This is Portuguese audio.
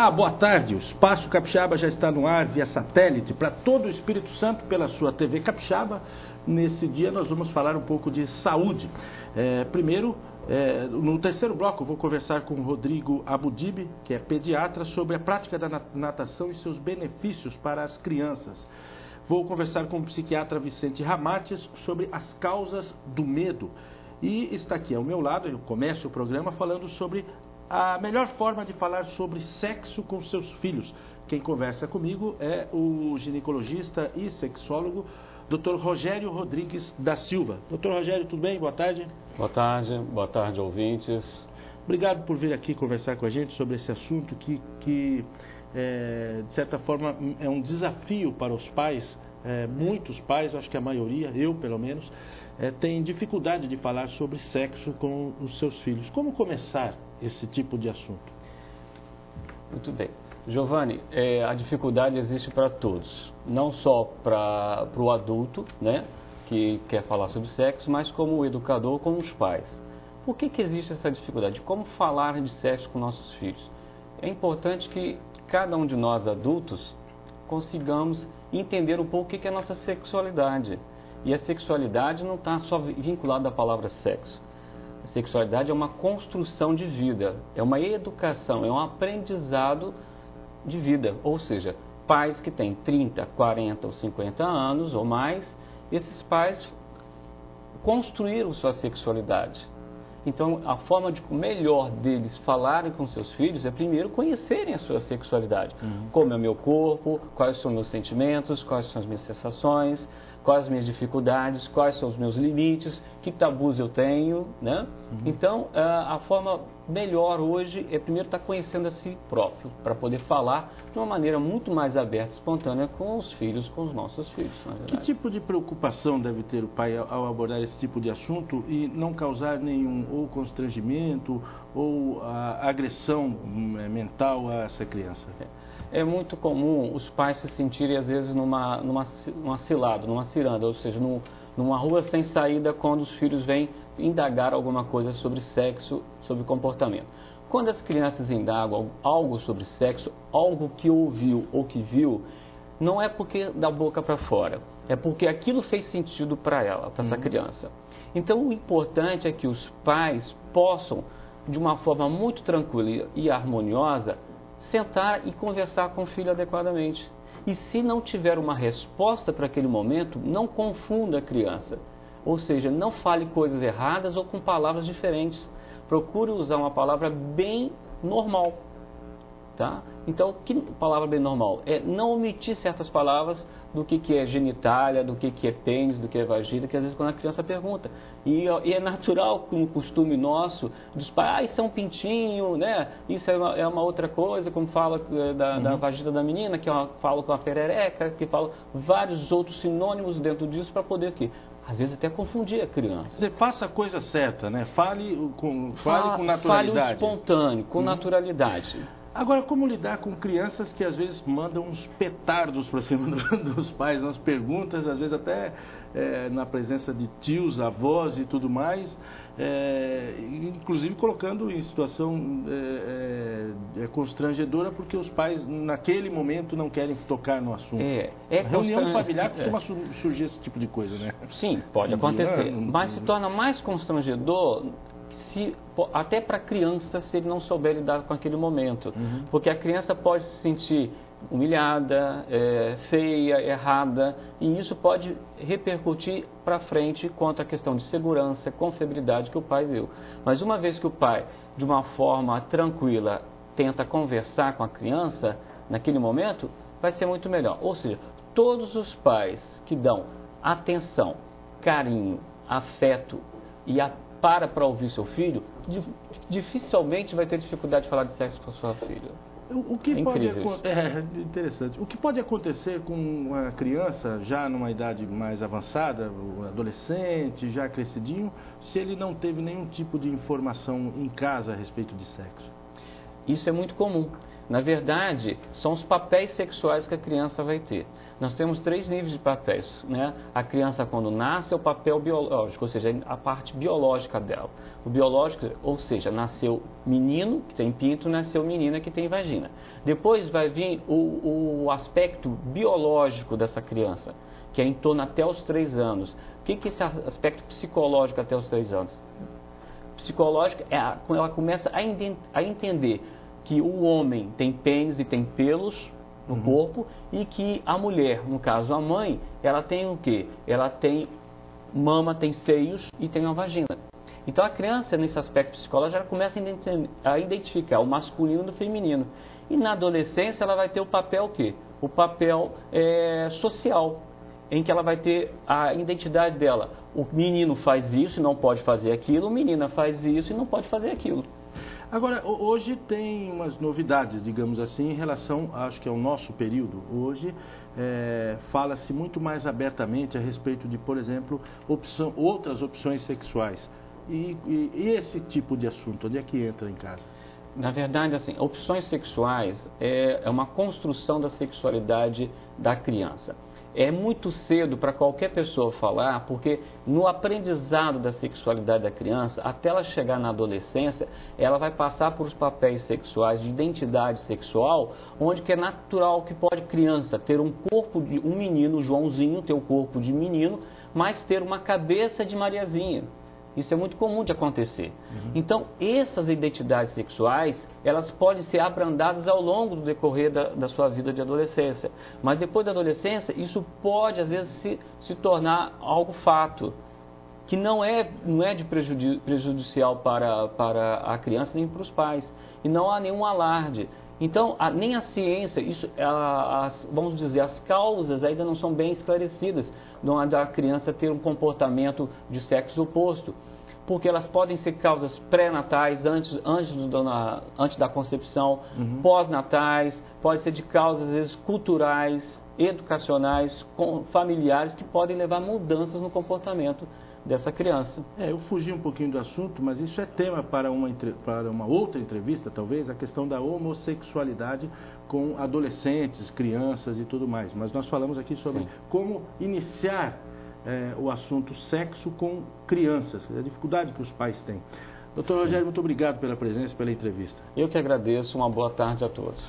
Olá, boa tarde. O Espaço Capixaba já está no ar via satélite para todo o Espírito Santo pela sua TV Capixaba. Nesse dia nós vamos falar um pouco de saúde. No terceiro bloco eu vou conversar com o Rodrigo Abudib, que é pediatra, sobre a prática da natação e seus benefícios para as crianças. Vou conversar com o psiquiatra Vicente Ramates sobre as causas do medo. E está aqui ao meu lado, eu começo o programa falando sobre a melhor forma de falar sobre sexo com seus filhos. Quem conversa comigo é o ginecologista e sexólogo Dr. Rogério Rodrigues da Silva. Dr. Rogério, tudo bem? Boa tarde. Boa tarde, ouvintes. Obrigado por vir aqui conversar com a gente sobre esse assunto que de certa forma, é um desafio para os pais. Muitos pais, acho que a maioria, eu pelo menos, tem dificuldade de falar sobre sexo com os seus filhos. Como começar esse tipo de assunto? Muito bem. Giovanni, a dificuldade existe para todos, não só para o adulto, né, que quer falar sobre sexo, mas como o educador, como os pais. Por que existe essa dificuldade? Como falar de sexo com nossos filhos? É importante que cada um de nós adultos consigamos entender um pouco o que é a nossa sexualidade. E a sexualidade não está só vinculada à palavra sexo. A sexualidade é uma construção de vida, é uma educação, é um aprendizado de vida. Ou seja, pais que têm 30, 40 ou 50 anos ou mais, esses pais construíram sua sexualidade. Então, a forma melhor deles falarem com seus filhos é primeiro conhecerem a sua sexualidade. Como é o meu corpo, quais são meus sentimentos, quais são as minhas sensações, quais as minhas dificuldades, quais são os meus limites, que tabus eu tenho, né? Então, a forma melhor hoje é primeiro estar conhecendo a si próprio, para poder falar de uma maneira muito mais aberta e espontânea com os filhos, com os nossos filhos, na verdade. Que tipo de preocupação deve ter o pai ao abordar esse tipo de assunto e não causar nenhum ou constrangimento ou agressão mental a essa criança? É muito comum os pais se sentirem, às vezes, numa cilada, numa ciranda, ou seja, numa rua sem saída, quando os filhos vêm indagar alguma coisa sobre sexo, sobre comportamento. Quando as crianças indagam algo sobre sexo, algo que ouviu ou que viu, não é porque da boca para fora, é porque aquilo fez sentido para ela, para essa criança. Então, o importante é que os pais possam, de uma forma muito tranquila e harmoniosa, sentar e conversar com o filho adequadamente. E se não tiver uma resposta para aquele momento, não confunda a criança. Ou seja, não fale coisas erradas ou com palavras diferentes. Procure usar uma palavra bem normal. Tá? Então, que palavra bem normal? É não omitir certas palavras do que é genitália, do que é pênis, do que é vagina, que às vezes quando a criança pergunta. E é natural, no costume nosso, dos pais, isso é um pintinho, né? Isso é uma outra coisa, como fala da vagina da menina, que fala com a perereca, que fala vários outros sinônimos dentro disso para poder aqui. Às vezes até confundir a criança. Você faça a coisa certa, né? Fale com naturalidade. Fale o espontâneo, com naturalidade. Agora, como lidar com crianças que às vezes mandam uns petardos para cima dos pais, umas perguntas, às vezes até na presença de tios, avós e tudo mais, inclusive colocando em situação constrangedora, porque os pais naquele momento não querem tocar no assunto. Reunião familiar costuma surgir esse tipo de coisa, né? Sim, pode acontecer, mas se torna mais constrangedor até para a criança, se ele não souber lidar com aquele momento. Porque a criança pode se sentir humilhada, feia, errada, e isso pode repercutir para frente quanto à questão de segurança, confiabilidade que o pai deu. Mas uma vez que o pai, de uma forma tranquila, tenta conversar com a criança, naquele momento, vai ser muito melhor. Ou seja, todos os pais que dão atenção, carinho, afeto e para ouvir seu filho, dificilmente vai ter dificuldade de falar de sexo com a sua filha. Interessante. O que pode acontecer com uma criança já numa idade mais avançada, um adolescente, já crescidinho, se ele não teve nenhum tipo de informação em casa a respeito de sexo? Isso é muito comum. Na verdade, são os papéis sexuais que a criança vai ter. Nós temos 3 níveis de papéis, né? A criança, quando nasce, é o papel biológico, ou seja, a parte biológica dela. O biológico, ou seja, nasceu menino, que tem pinto, nasceu menina, que tem vagina. Depois vai vir o aspecto biológico dessa criança, que é em torno até os 3 anos. O que é esse aspecto psicológico até os 3 anos? Psicológico é quando ela começa a entender que o homem tem pênis e tem pelos no corpo e que a mulher, no caso a mãe, ela tem o quê? Ela tem mama, tem seios e tem uma vagina. Então a criança, nesse aspecto psicológico, já começa a identificar o masculino do feminino. E na adolescência ela vai ter o papel o quê? O papel social, em que ela vai ter a identidade dela. O menino faz isso e não pode fazer aquilo, a menina faz isso e não pode fazer aquilo. Agora, hoje tem umas novidades, digamos assim, em relação, acho que ao nosso período. Hoje fala-se muito mais abertamente a respeito de, por exemplo, outras opções sexuais. E esse tipo de assunto, onde é que entra em casa? Na verdade, assim, opções sexuais é uma construção da sexualidade da criança. É muito cedo para qualquer pessoa falar, porque no aprendizado da sexualidade da criança, até ela chegar na adolescência, ela vai passar por os papéis sexuais de identidade sexual, onde que é natural que pode criança ter um corpo de um menino, Joãozinho, ter o corpo de menino, mas ter uma cabeça de Mariazinha. Isso é muito comum de acontecer. Então, essas identidades sexuais, elas podem ser abrandadas ao longo do decorrer da sua vida de adolescência. Mas depois da adolescência, isso pode, às vezes, se tornar algo fato, que não é de prejudicial para a criança nem para os pais. E não há nenhum alarde. Então, nem a ciência, vamos dizer, as causas ainda não são bem esclarecidas da criança ter um comportamento de sexo oposto, porque elas podem ser causas pré-natais, antes da concepção, pós-natais, pode ser de causas, às vezes, culturais, educacionais, familiares, que podem levar a mudanças no comportamento dessa criança. Eu fugi um pouquinho do assunto, mas isso é tema para uma outra entrevista, talvez, a questão da homossexualidade com adolescentes, crianças e tudo mais. Mas nós falamos aqui sobre como iniciar o assunto sexo com crianças, a dificuldade que os pais têm. Dr. Rogério, muito obrigado pela presença e pela entrevista. Eu que agradeço, uma boa tarde a todos.